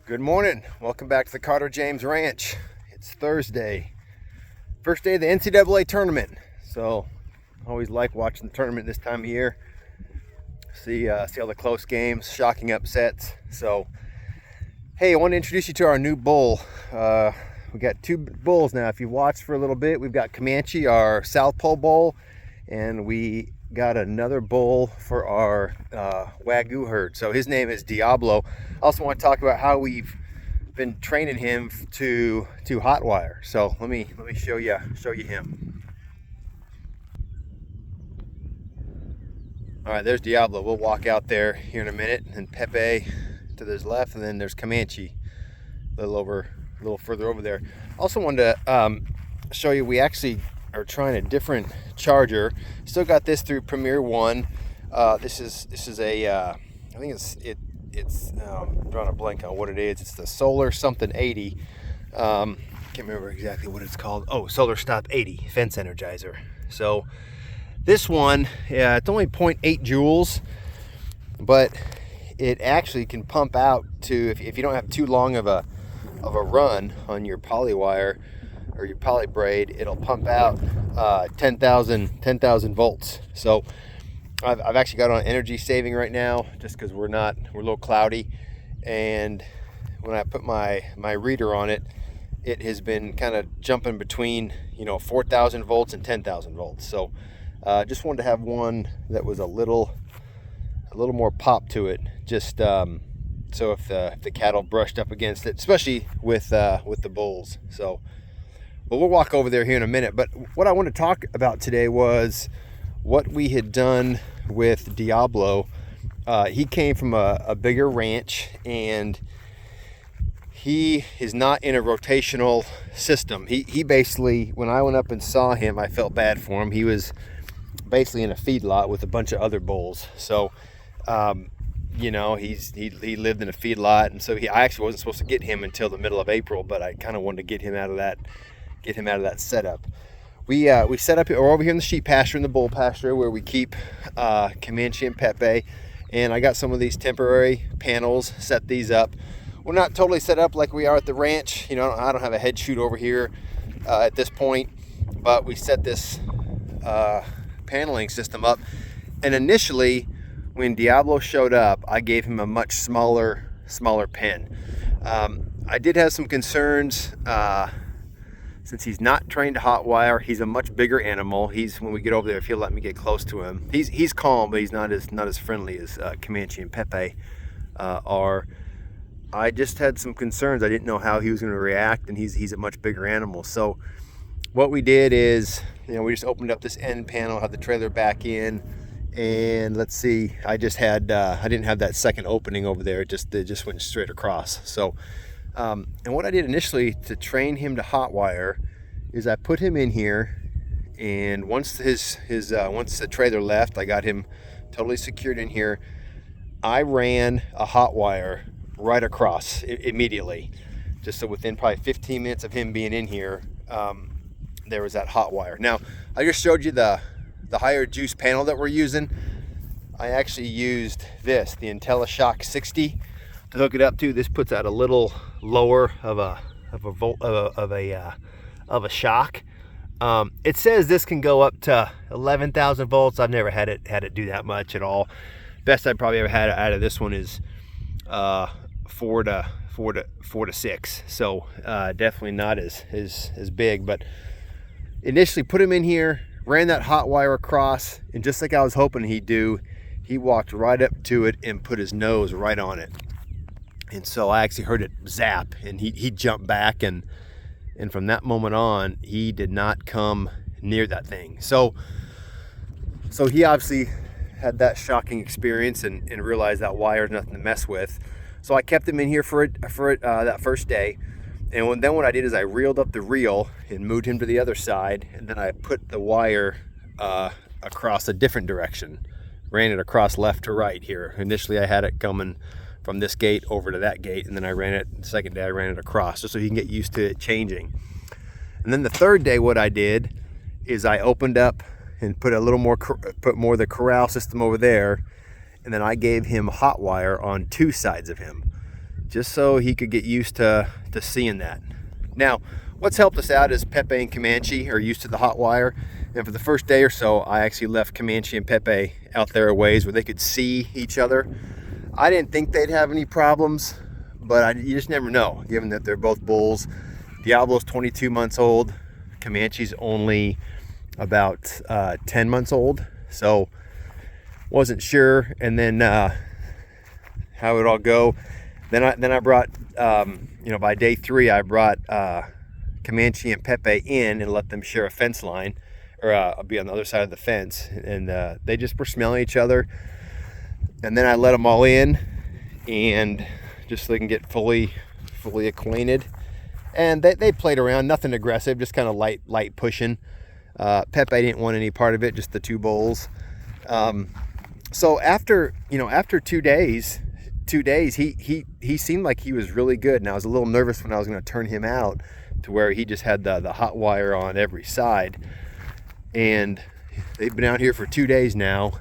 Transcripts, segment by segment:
Good morning. Welcome back to the Carter James Ranch. It's Thursday, first day of the NCAA tournament. So always like watching the tournament this time of year. See all the close games, shocking upsets. So hey, I want to introduce you to our new bull. We got two bulls now. If you watched for a little bit, we've got Comanche, our South Pole bull, and we got another bull for our Wagyu herd. So his name is Diablo. I also want to talk about how we've been training him to hotwire. So let me show you him. All right, there's Diablo. We'll walk out there here in a minute, and Pepe to his left, and then there's Comanche a little further over there. Also wanted to show you, we actually are trying a different charger. Still got this through Premier One. This is a I think it's I'm drawing a blank on what it is. It's the Solar something 80. Can't remember exactly what it's called. Oh, Solar Stop 80 fence energizer. So this one, it's only 0.8 joules, but it actually can pump out to, if you don't have too long of a run on your poly wire or your poly braid, it'll pump out 10,000 volts. So I've actually got on energy saving right now, just because we're a little cloudy, and when I put my reader on it, it has been kind of jumping between 4,000 volts and 10,000 volts. So just wanted to have one that was a little more pop to it, just so if the cattle brushed up against it, especially with the bulls. So but we'll walk over there here in a minute. But what I want to talk about today was what we had done with Diablo. He came from a bigger ranch, and he is not in a rotational system. He basically, when I went up and saw him, I felt bad for him. He was basically in a feedlot with a bunch of other bulls. So he lived in a feedlot, and so I actually wasn't supposed to get him until the middle of April, but I kind of wanted to get him out of that setup. We set up, or over here in the sheep pasture, in the bull pasture, where we keep Comanche and Pepe, and I got some of these temporary panels, set these up. We're not totally set up like we are at the ranch. I don't have a head chute over here at this point, but we set this paneling system up. And initially, when Diablo showed up, I gave him a much smaller pen. I did have some concerns. Since he's not trained to hot wire, he's a much bigger animal. When we get over there, if he'll let me get close to him, he's calm, but he's not as friendly as Comanche and Pepe are. I just had some concerns. I didn't know how he was going to react, and he's a much bigger animal. So what we did is, we just opened up this end panel, had the trailer back in, and let's see, I didn't have that second opening over there. It just went straight across. So. And what I did initially to train him to hot wire is I put him in here, and once once the trailer left, I got him totally secured in here. I ran a hot wire right across immediately, just so within probably 15 minutes of him being in here, there was that hot wire. Now, I just showed you the higher juice panel that we're using. I actually used the IntelliShock 60 to hook it up to. This puts out a little lower of a shock. It says this can go up to 11,000 volts. I've never had it do that much at all. Best I've probably ever had out of this one is 4 to 6. So definitely not as big. But initially put him in here, ran that hot wire across, and just like I was hoping he'd do, he walked right up to it and put his nose right on it. And so I actually heard it zap, and he jumped back, and from that moment on, he did not come near that thing. So he obviously had that shocking experience and realized that wire is nothing to mess with. So I kept him in here for that first day. And then what I did is I reeled up the reel and moved him to the other side, and then I put the wire across a different direction, ran it across left to right here. Initially I had it coming from this gate over to that gate, and then the second day I ran it across, just so he can get used to it changing. And then the third day, what I did is I opened up and put more of the corral system over there, and then I gave him hot wire on two sides of him. just so he could get used to seeing that. Now, what's helped us out is Pepe and Comanche are used to the hot wire. And for the first day or so, I actually left Comanche and Pepe out there a ways where they could see each other. I didn't think they'd have any problems, but you just never know, given that they're both bulls. Diablo's 22 months old. Comanche's only about 10 months old. So wasn't sure. And then how it would all go. Then I brought, by day 3, I brought Comanche and Pepe in and let them share a fence line, or I'll be on the other side of the fence, and they just were smelling each other. And then I let them all in, and just so they can get fully acquainted. And they played around, nothing aggressive, just kind of light pushing. Pepe didn't want any part of it, just the 2 bulls. So after 2 days, he seemed like he was really good. And I was a little nervous when I was going to turn him out, to where he just had the hot wire on every side. And they've been out here for 2 days now,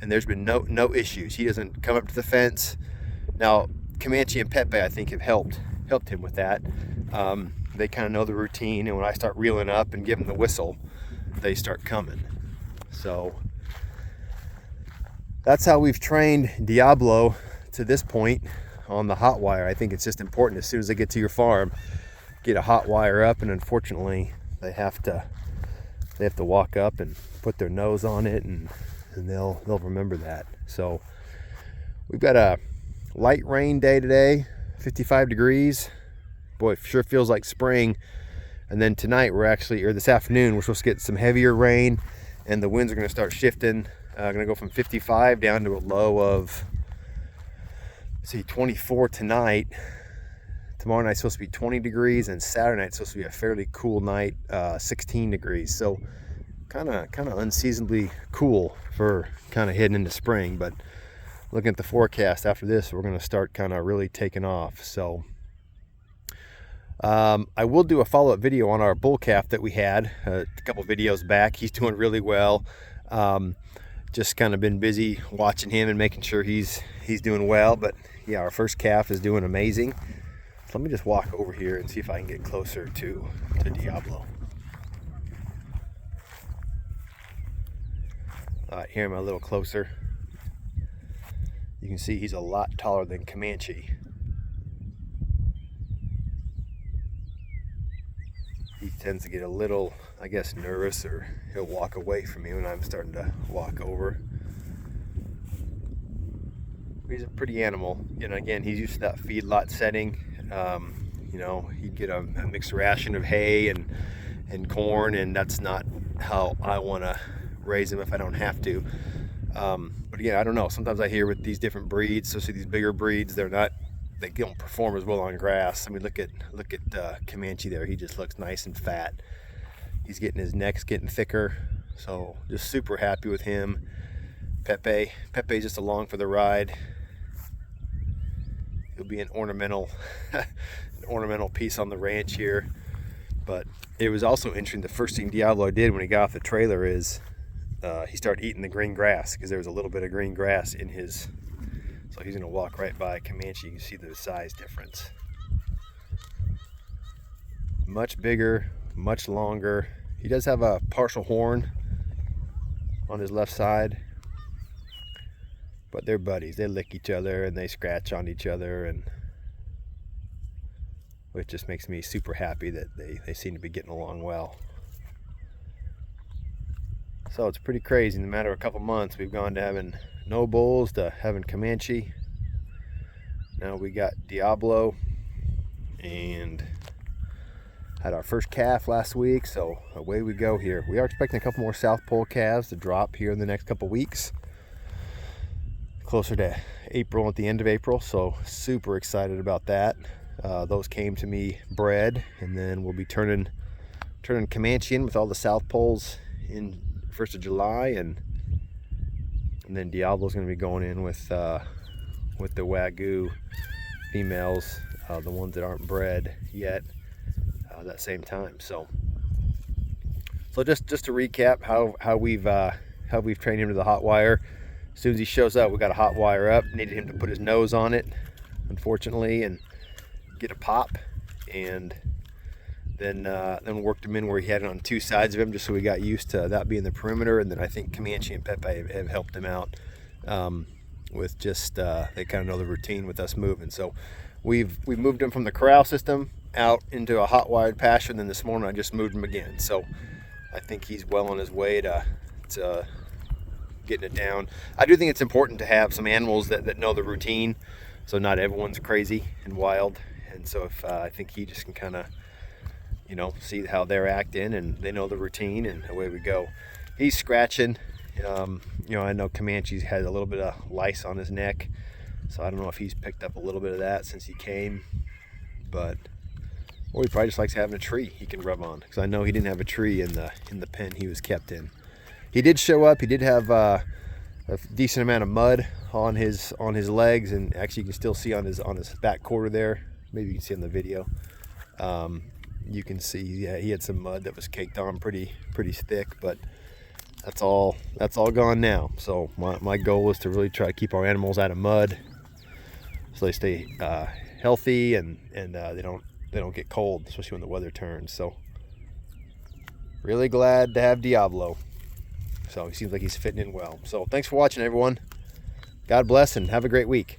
and there's been no issues. He doesn't come up to the fence. Now, Comanche and Pepe, I think, have helped him with that. They kind of know the routine, and when I start reeling up and give them the whistle, they start coming. So that's how we've trained Diablo to this point on the hot wire. I think it's just important, as soon as they get to your farm, get a hot wire up, and unfortunately they have to walk up and put their nose on it, and they'll remember that. So we've got a light rain day today, 55 degrees. Boy, it sure feels like spring. And then tonight this afternoon, we're supposed to get some heavier rain, and the winds are going to start shifting. Going to go from 55 down to a low of 24 tonight. Tomorrow night's supposed to be 20 degrees, and Saturday night's supposed to be a fairly cool night, 16 degrees. So kind of unseasonably cool for kind of heading into spring. But looking at the forecast, after this, we're going to start kind of really taking off. So I will do a follow-up video on our bull calf that we had a couple videos back. He's doing really well. Just kind of been busy watching him and making sure he's doing well. But yeah, our first calf is doing amazing. So let me just walk over here and see if I can get closer to Diablo. All right, here I'm a little closer. You can see he's a lot taller than Comanche. He tends to get a little, I guess, nervous, or he'll walk away from me when I'm starting to walk over. He's a pretty animal. Again, he's used to that feedlot setting. He'd get a mixed ration of hay and corn, and that's not how I want to raise him if I don't have to. But again, I don't know. Sometimes I hear with these different breeds, especially these bigger breeds, they don't perform as well on grass. I mean, look at Comanche there. He just looks nice and fat. His neck's getting thicker. So just super happy with him. Pepe's just along for the ride. He'll be an ornamental piece on the ranch here. But it was also interesting. The first thing Diablo did when he got off the trailer is he started eating the green grass, because there was a little bit of green grass in his. So he's going to walk right by Comanche. You can see the size difference. Much bigger, much longer. He does have a partial horn on his left side. But they're buddies. They lick each other and they scratch on each other, and which just makes me super happy that they seem to be getting along well. So it's pretty crazy. In the matter of a couple months, we've gone to having no bulls to having Comanche. Now we got Diablo, and had our first calf last week, so away we go here. We are expecting a couple more South Pole calves to drop here in the next couple weeks, closer to April, at the end of April, so super excited about that. Those came to me bred, and then we'll be turning Comanche in with all the South Poles in 1st of July, and then Diablo's going to be going in with the Wagyu females, the ones that aren't bred yet, that same time. So just to recap how we've trained him to the hot wire. As soon as he shows up, we got a hot wire up. Needed him to put his nose on it. unfortunately, and get a pop, and then worked him in where he had it on two sides of him, just so we got used to that being the perimeter. And then I think Comanche and Pepe have helped him out with just they kind of know the routine with us moving. So we've moved him from the corral system out into a hot wired pasture, and then this morning I just moved him again. So I think he's well on his way to getting it down. I do think it's important to have some animals that know the routine, so not everyone's crazy and wild. And so if I think he just can kind of, you know, see how they're acting, and they know the routine, and away we go. He's scratching. You know, I know Comanche's had a little bit of lice on his neck, so I don't know if he's picked up a little bit of that since he came, but or he probably just likes having a tree he can rub on, because I know he didn't have a tree in the pen he was kept in. He did show up. He did have a decent amount of mud on his legs, and actually you can still see on his back quarter there. Maybe you can see on the video. You can see, yeah, he had some mud that was caked on pretty thick, but that's all gone now. So my goal is to really try to keep our animals out of mud, so they stay healthy, and they don't get cold, especially when the weather turns. So really glad to have Diablo. So he seems like he's fitting in well. So thanks for watching, everyone. God bless, and have a great week.